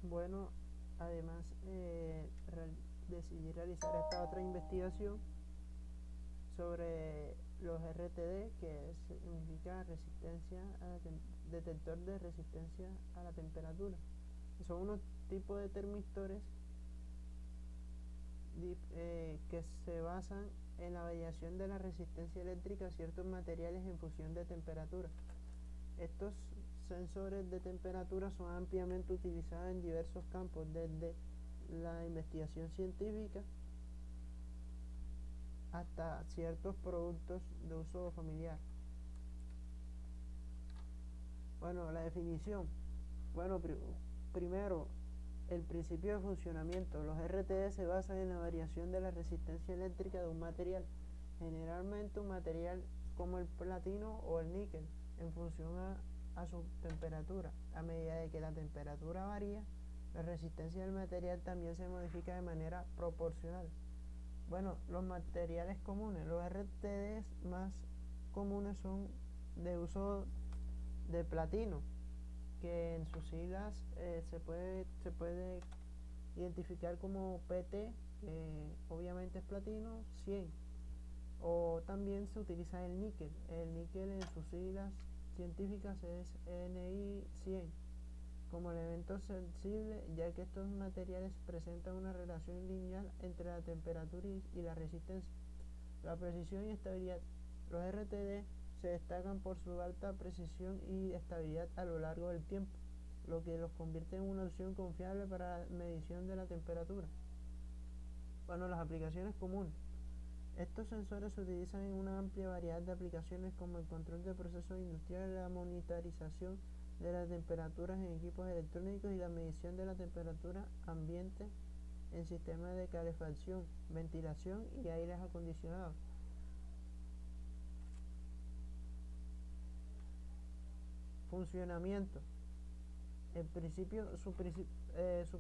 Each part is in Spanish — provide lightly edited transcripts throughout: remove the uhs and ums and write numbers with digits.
Bueno, además decidí realizar esta otra investigación sobre los RTD, que significa resistencia a detector de resistencia a la temperatura. Son unos tipos de termistores que se basan en la variación de la resistencia eléctrica a ciertos materiales en función de temperatura. Estos sensores de temperatura son ampliamente utilizados en diversos campos, desde la investigación científica hasta ciertos productos de uso familiar. Bueno, la definición. Bueno, primero, el principio de funcionamiento. Los RTD se basan en la variación de la resistencia eléctrica de un material, generalmente un material como el platino o el níquel, en función a su temperatura. A medida de que la temperatura varía, la resistencia del material también se modifica de manera proporcional. Bueno, los materiales comunes. Los RTDs más comunes son de uso de platino, que en sus siglas se puede identificar como PT, que obviamente es platino 100, o también se utiliza el níquel. El níquel en sus siglas científicas es Ni 100 como elemento sensible, ya que estos materiales presentan una relación lineal entre la temperatura y la resistencia, la precisión y estabilidad. Los RTD se destacan por su alta precisión y estabilidad a lo largo del tiempo, lo que los convierte en una opción confiable para la medición de la temperatura. Bueno, las aplicaciones comunes. Estos sensores se utilizan en una amplia variedad de aplicaciones, como el control de procesos industriales, la monitorización de las temperaturas en equipos electrónicos y la medición de la temperatura ambiente en sistemas de calefacción, ventilación y aires acondicionados. Funcionamiento. Su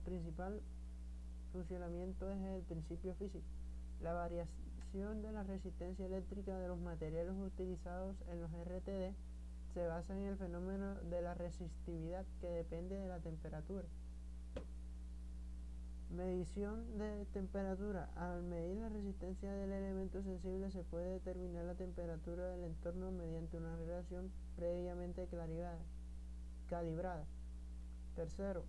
principal funcionamiento es el principio físico. La variación de la resistencia eléctrica de los materiales utilizados en los RTD se basa en el fenómeno de la resistividad, que depende de la temperatura. Medición de temperatura. Al medir la resistencia del elemento sensible se puede determinar la temperatura del entorno mediante una relación previamente calibrada. Tercero,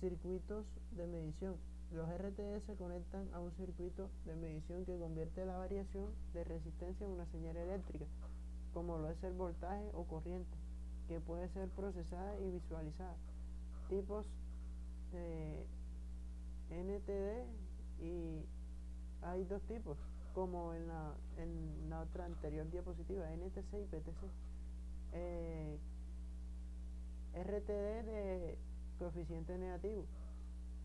circuitos de medición. Los RTD se conectan a un circuito de medición que convierte la variación de resistencia en una señal eléctrica, como lo es el voltaje o corriente, que puede ser procesada y visualizada. Tipos de NTD, y hay dos tipos, como en la otra anterior diapositiva, NTC y PTC. RTD de coeficiente negativo.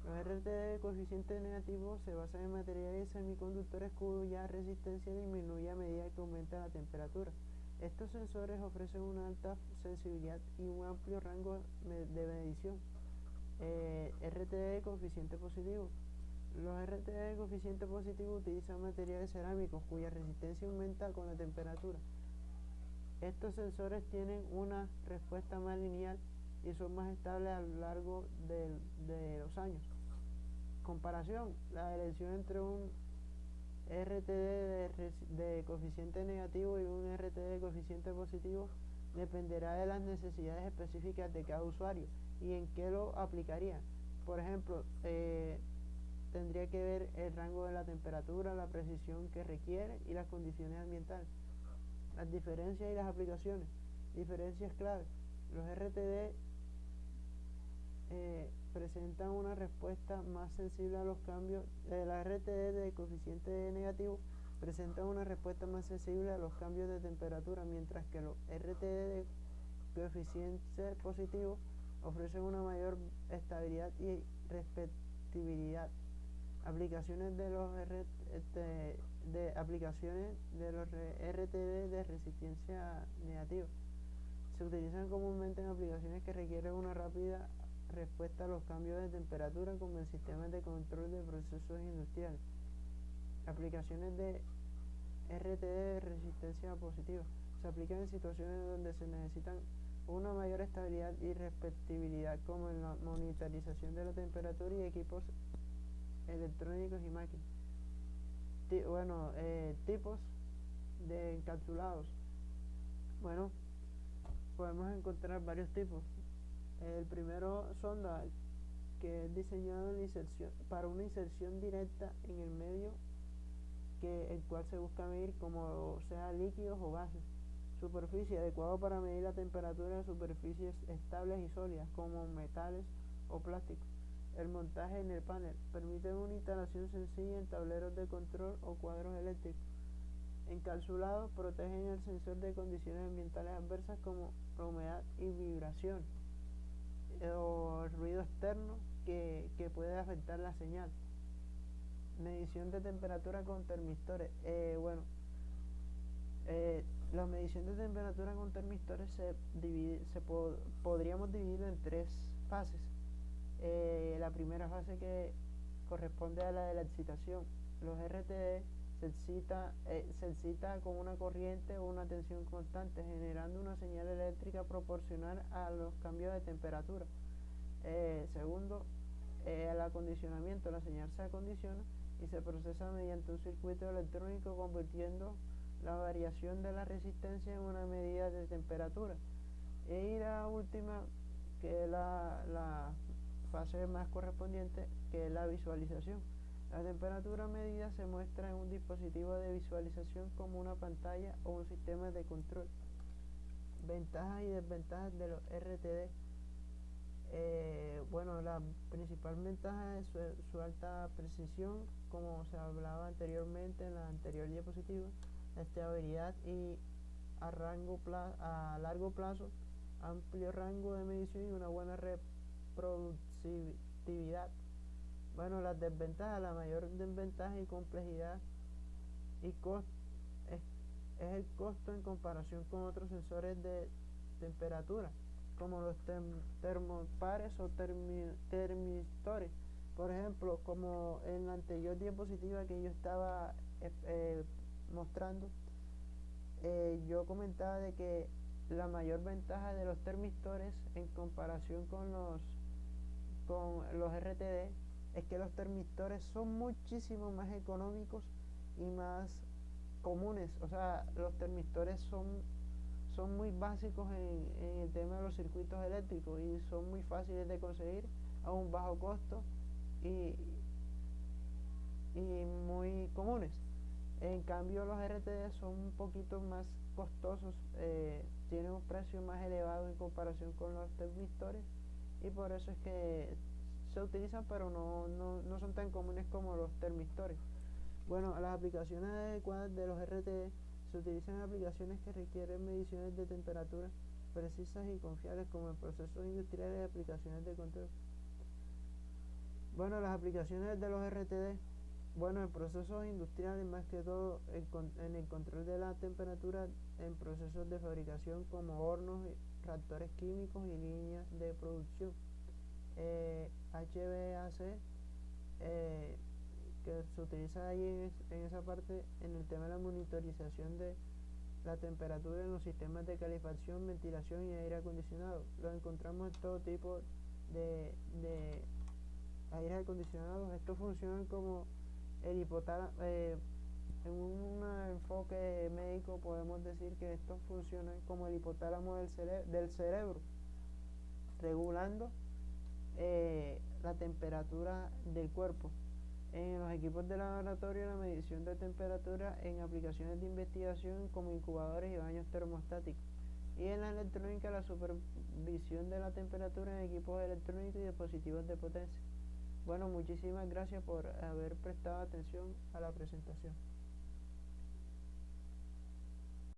Los RTD de coeficiente negativo se basan en materiales semiconductores cuya resistencia disminuye a medida que aumenta la temperatura. Estos sensores ofrecen una alta sensibilidad y un amplio rango de medición. RTD de coeficiente positivo. Los RTD de coeficiente positivo utilizan materiales cerámicos cuya resistencia aumenta con la temperatura. Estos sensores tienen una respuesta más lineal y son más estables a lo largo de los años. Comparación. La elección entre un RTD de coeficiente negativo y un RTD de coeficiente positivo dependerá de las necesidades específicas de cada usuario y en qué lo aplicaría. Por ejemplo, tendría que ver el rango de la temperatura, la precisión que requiere y las condiciones ambientales. Las diferencias y las aplicaciones. Diferencias clave. Los RTD presentan una respuesta más sensible a los cambios. La RTD de coeficiente negativo presentan una respuesta más sensible a los cambios de temperatura, mientras que los RTD de coeficiente positivo ofrecen una mayor estabilidad y respectividad. Aplicaciones de los RTD de resistencia negativa. Se utilizan comúnmente en aplicaciones que requieren una rápida respuesta a los cambios de temperatura, como en sistemas de control de procesos industriales. Aplicaciones de RTD de resistencia positiva. Se aplican en situaciones donde se necesitan una mayor estabilidad y repetibilidad como en la monitorización de la temperatura y equipos electrónicos y máquinas. Tipos de encapsulados. Bueno, podemos encontrar varios tipos. El primero, sonda, que es diseñado para una inserción directa en el medio, el cual se busca medir como sea líquidos o gases. Superficie, adecuado para medir la temperatura de superficies estables y sólidas como metales o plásticos. El montaje en el panel permite una instalación sencilla en tableros de control o cuadros eléctricos. Encapsulados protegen el sensor de condiciones ambientales adversas como la humedad y vibración o el ruido externo que puede afectar la señal. Medición de temperatura con termistores. La medición de temperatura con termistores podríamos dividirlo en tres fases. La primera fase, que corresponde a la de la excitación. Los RTD se excita con una corriente o una tensión constante, generando una señal eléctrica proporcional a los cambios de temperatura. Segundo, el acondicionamiento. La señal se acondiciona y se procesa mediante un circuito electrónico, convirtiendo la variación de la resistencia en una medida de temperatura. Y la última, que es la fase más correspondiente, que es la visualización. La temperatura medida se muestra en un dispositivo de visualización como una pantalla o un sistema de control. Ventajas y desventajas de los RTD. La principal ventaja es su alta precisión, como se hablaba anteriormente en la anterior diapositiva, la estabilidad y a largo plazo, amplio rango de medición y una buena reproducibilidad. Las desventajas, la mayor desventaja y complejidad y es el costo en comparación con otros sensores de temperatura, como los termopares o termistores. Por ejemplo, como en la anterior diapositiva que yo estaba mostrando, yo comentaba de que la mayor ventaja de los termistores en comparación con los RTD es que los termistores son muchísimo más económicos y más comunes. O sea, los termistores son muy básicos en el tema de los circuitos eléctricos y son muy fáciles de conseguir a un bajo costo y muy comunes. En cambio, los RTD son un poquito más costosos, tienen un precio más elevado en comparación con los termistores, y por eso es que se utilizan, pero no son tan comunes como los termistores. Las aplicaciones adecuadas de los RTD se utilizan en aplicaciones que requieren mediciones de temperatura precisas y confiables, como en procesos industriales y aplicaciones de control. Las aplicaciones de los RTD, en procesos industriales, más que todo en el control de la temperatura en procesos de fabricación como hornos, reactores químicos y líneas de producción. HVAC, que se utiliza ahí en esa parte en el tema de la monitorización de la temperatura en los sistemas de calefacción, ventilación y aire acondicionado. Lo encontramos en todo tipo de aire acondicionados. Estos funcionan como el hipotálamo. En un enfoque médico podemos decir que estos funcionan como el hipotálamo del cerebro, regulando la temperatura del cuerpo. En los equipos de laboratorio, la medición de temperatura en aplicaciones de investigación como incubadores y baños termostáticos. Y en la electrónica, la supervisión de la temperatura en equipos electrónicos y dispositivos de potencia. Muchísimas gracias por haber prestado atención a la presentación.